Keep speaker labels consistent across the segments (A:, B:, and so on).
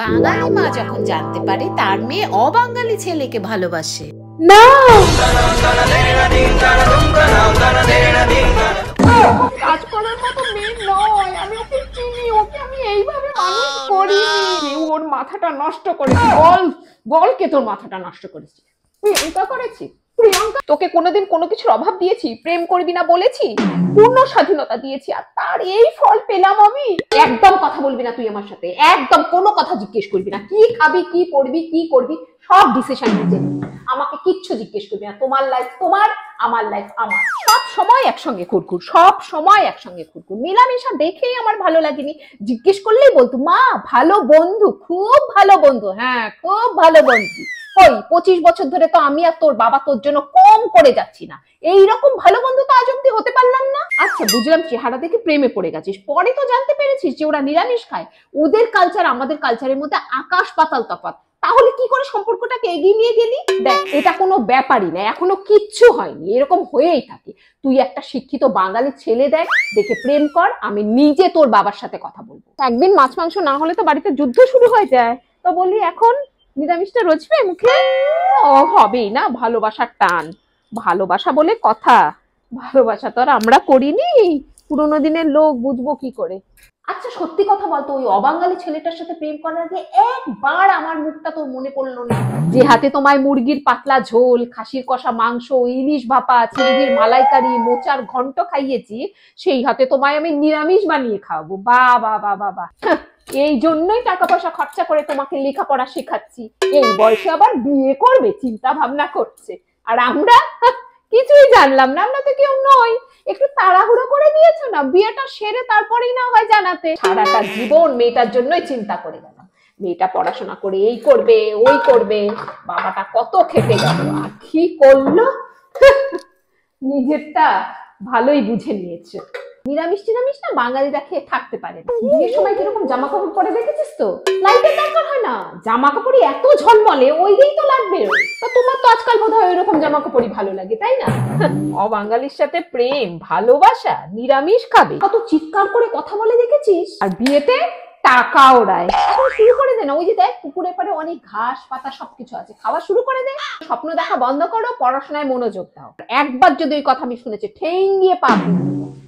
A: বাঙালি মা যখন জানতে পারে তার মেয়ে অবাঙালি ছেলেকে ভালোবাসে
B: না কাজ করার মতো মেয়ে নয়, আমি ওকে চিনি, ওকে আমি এইভাবে মানুষ করিনি। ওর মাথাটা নষ্ট করেছি। বল বল কে তোর মাথাটা নষ্ট করেছি? প্রিয়াঙ্কা করেছি। প্রিয়াঙ্কা তোকে কোনোদিন কোনো কিছুর অভাব দিয়েছি? প্রেম করবি না বলেছি? পূর্ণ স্বাধীনতা দিয়েছি, আর তার এই ফল পেলাম আমি। একদম কথা বলবি না তুই আমার সাথে, একদম কোনো কথা জিজ্ঞেস করবি না। কি খাবি, কি পড়বি, কি করবি, সব ডিসিশন নিজে নিবি। আমাকে কিচ্ছু জিজ্ঞেস করবি না। তোমার লাইফ তোমার, আমার লাইফ আমার। সব সময় একসঙ্গে খুরখুর, সব সময় একসঙ্গে খুরখুর। মেলামেশা দেখেই আমার ভালো লাগেনি। জিজ্ঞেস করলেই বলতো মা ভালো বন্ধু, খুব ভালো বন্ধু। হ্যাঁ খুব ভালো বন্ধু। ওই 25 বছর ধরে তো আমি আর তোর বাবা তোর জন্য কম করে যাচ্ছি না। এইরকম ভালো বন্ধু তো আজ অব্দি হতে পারলাম না। আচ্ছা বুঝলাম চেহারা দেখে প্রেমে পড়ে গেছিস, পরে তো জানতে পেরেছিস যে ওরা নিরামিষ খায়। ওদের কালচার আমাদের কালচারের মধ্যে আকাশ পাতাল তফাৎ। তাহলে কি করে সম্পর্কটাকে এগিয়ে নিয়ে গেলি? দেখ এটা কোনো ব্যাপারই না, এখনো কিচ্ছু হয়নি, এরকম হয়েই থাকে। তুই একটা শিক্ষিত বাঙালি ছেলে দেখ, দেখে প্রেম কর, আমি নিজে তোর বাবার সাথে কথা বলবো। একদিন মাছ মাংস না হলে তো বাড়িতে যুদ্ধ শুরু হয়ে যায়। তো বলি এখন নিরামিষটা রোজবে মুখে? ও হবেই না, ভালোবাসার টান। ভালোবাসা বলে কথা, ভালোবাসা তো আর আমরা করিনি। পুরোনো দিনের লোক, বুঝবো কি করে? আচ্ছা সত্যি কথা বলতো, ওই অবাঙালি ছেলেটার সাথে প্রেম করার আগে একবার আমার মুখটা তোর মনে পড়লো না? যে হাতে তোমায় মুরগির পাতলা ঝোল, খাসির কষা মাংস, ইলিশ ভাপা, চিংড়ির মালাইকারি, মোচার ঘন্ট খাইয়েছি, সেই হাতে তোমায় আমি নিরামিষ বানিয়ে খাওয়াবো। বা বা বা বা বা, এই জন্যই টাকা পয়সা খরচা করে তোমাকে লেখাপড়া শেখাচ্ছি। এই বয়সে আবার বিয়ে করবে চিন্তা ভাবনা করছে, আর আমরা কিছুই জানলাম না। আমরা তো কেউ নই, একটু তাড়াহুড়ো করে দিয়েছো না, বিয়েটা সেরে তারপরেই না হয় জানাতে। সারাটা জীবন মেয়েটার জন্যই চিন্তা করে গেলাম, মেয়েটা পড়াশোনা করে এই করবে ওই করবে। বাবাটা কত খেটে গেল, আর কি করলো? নিজেরটা ভালোই বুঝে নিয়েছে। নিরামিষ টিরামিষ না বাঙালিরা খেয়ে থাকতে পারে না। বিয়ের সময় কিরকম জামা কাপড় পরে দেখেছিস তো? লাইটের দরকার হয় না, জামা কাপড়ই এত ঝলমলে, ওই দিয়েই তো লাগবে। তা তোমার তো আজকাল বোধ হয় ওইরকম জামা কাপড়ই ভালো লাগে, তাই না? অবাঙালির সাথে প্রেম, ভালোবাসা, নিরামিষ খাবে, কত চিৎকার করে কথা বলে দেখেছিস? আর বিয়েতে টাকা ওড়ায়। এখন শুরু করে দে না, ওই যে দেখ পুকুরের পাড়ে অনেক ঘাস পাতা সবকিছু আছে, খাওয়া শুরু করে দে। স্বপ্ন দেখা বন্ধ করো, পড়াশোনায় মনোযোগ দাও। একবার যদি ওই কথা আমি শুনেছি, ঠেঙ্গিয়ে পাবি,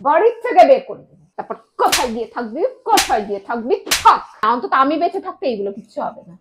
B: বাড়ির থেকে বের করে দেবে। তারপর কোথায় গিয়ে থাকবি, কোথায় গিয়ে থাকবি থাক। অন্তত আমি বেঁচে থাকতে এইগুলো কিচ্ছু হবে না।